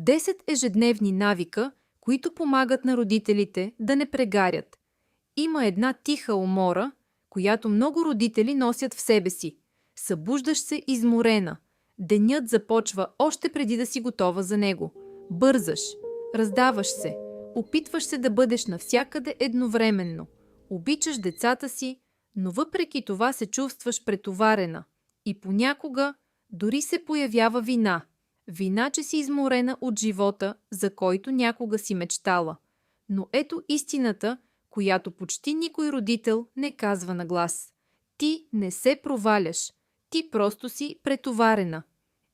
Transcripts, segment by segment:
10 ежедневни навика, които помагат на родителите да не прегарят. Има една тиха умора, която много родители носят в себе си. Събуждаш се изморена. Денят започва още преди да си готова за него. Бързаш, раздаваш се, опитваш се да бъдеш навсякъде едновременно. Обичаш децата си, но въпреки това се чувстваш претоварена. И понякога дори се появява вина. Вина, че си изморена от живота, за който някога си мечтала. Но ето истината, която почти никой родител не казва на глас. Ти не се проваляш. Ти просто си претоварена.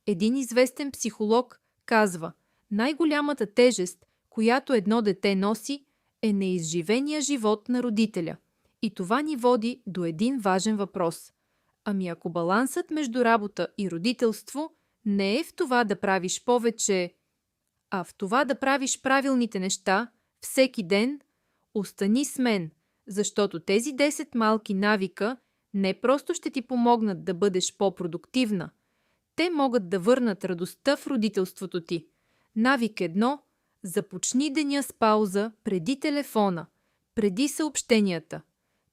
Един известен психолог казва, най-голямата тежест, която едно дете носи, е неизживения живот на родителя. И това ни води до един важен въпрос. Ами ако балансът между работа и родителство не е в това да правиш повече, а в това да правиш правилните неща всеки ден, остани с мен, защото тези 10 малки навика не просто ще ти помогнат да бъдеш по-продуктивна. Те могат да върнат радостта в родителството ти. Навик 1. Започни деня с пауза преди телефона, преди съобщенията,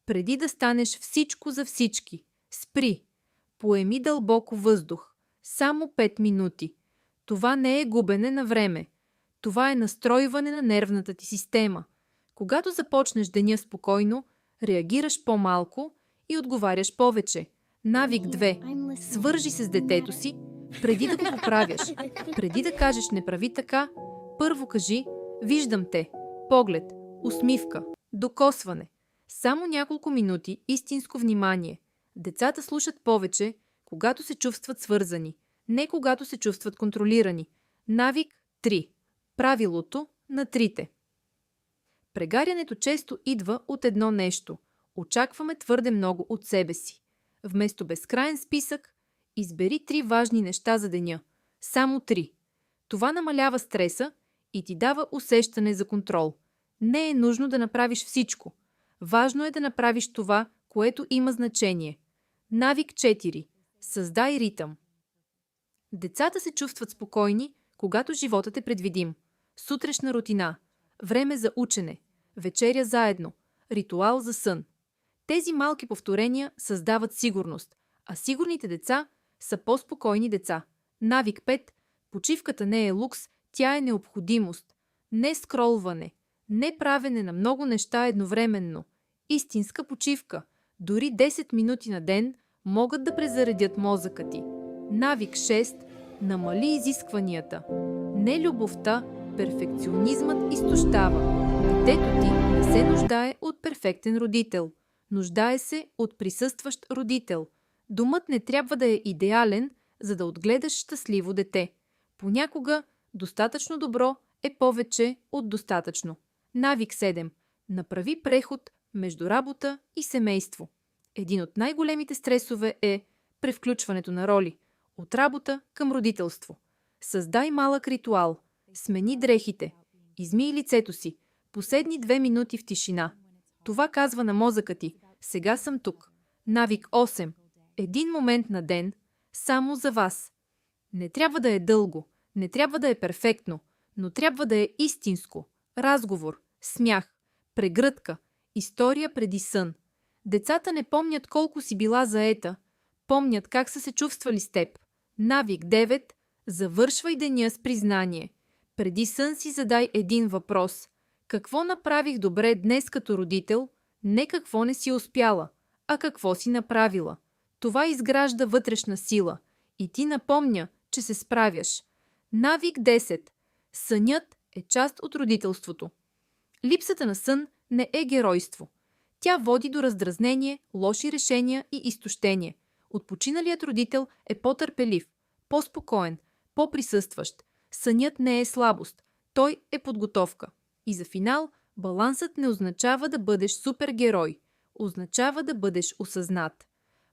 преди да станеш всичко за всички. Спри. Поеми дълбоко въздух. Само 5 минути. Това не е губене на време. Това е настройване на нервната ти система. Когато започнеш деня спокойно, реагираш по-малко и отговаряш повече. Навик 2. Свържи се с детето си, преди да го поправяш. Преди да кажеш не прави така, първо кажи виждам те. Поглед, усмивка, докосване. Само няколко минути истинско внимание. Децата слушат повече, когато се чувстват свързани, не когато се чувстват контролирани. Навик 3. Правилото на трите. Прегарянето често идва от едно нещо. Очакваме твърде много от себе си. Вместо безкрайен списък, избери 3 важни неща за деня. Само 3. Това намалява стреса и ти дава усещане за контрол. Не е нужно да направиш всичко. Важно е да направиш това, което има значение. Навик 4. Създай ритъм. Децата се чувстват спокойни, когато животът е предвидим. Сутрешна рутина, време за учене, вечеря заедно, ритуал за сън. Тези малки повторения създават сигурност, а сигурните деца са по-спокойни деца. Навик 5. Почивката не е лукс, тя е необходимост. Не скролване, не правене на много неща едновременно. Истинска почивка. Дори 10 минути на ден могат да презаредят мозъка ти. Навик 6. Намали изискванията. Не любовта, перфекционизмът изтощава. Детето ти не се нуждае от перфектен родител. Нуждае се от присъстващ родител. Домът не трябва да е идеален, за да отгледаш щастливо дете. Понякога достатъчно добро е повече от достатъчно. Навик 7. Направи преход между работа и семейство. Един от най-големите стресове е превключването на роли от работа към родителство. Създай малък ритуал. Смени дрехите. Измий лицето си. Поседни 2 минути в тишина. Това казва на мозъка ти. Сега съм тук. Навик 8. Един момент на ден. Само за вас. Не трябва да е дълго. Не трябва да е перфектно. Но трябва да е истинско. Разговор. Смях. Прегръдка. История преди сън. Децата не помнят колко си била заета. Помнят как са се чувствали с теб. Навик 9. Завършвай деня с признание. Преди сън си задай един въпрос. Какво направих добре днес като родител? Не какво не си успяла, а какво си направила. Това изгражда вътрешна сила и ти напомня, че се справяш. Навик 10. Сънят е част от родителството. Липсата на сън не е геройство. Тя води до раздразнение, лоши решения и изтощение. Отпочиналият родител е по-търпелив, по-спокоен, по-присъстващ. Сънят не е слабост, той е подготовка. И за финал, балансът не означава да бъдеш супергерой, означава да бъдеш осъзнат.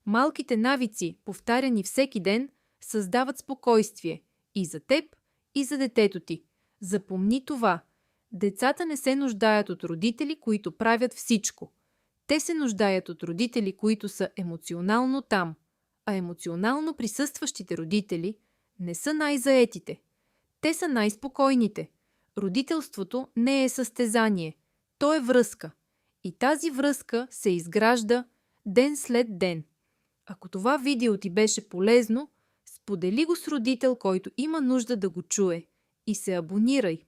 Малките навици, повтаряни всеки ден, създават спокойствие и за теб, и за детето ти. Запомни това. Децата не се нуждаят от родители, които правят всичко. Те се нуждаят от родители, които са емоционално там, а емоционално присъстващите родители не са най-заетите. Те са най-спокойните. Родителството не е състезание, то е връзка. И тази връзка се изгражда ден след ден. Ако това видео ти беше полезно, сподели го с родител, който има нужда да го чуе, и се абонирай.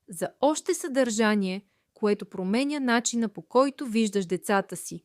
За още съдържание, което променя начина, по който виждаш децата си.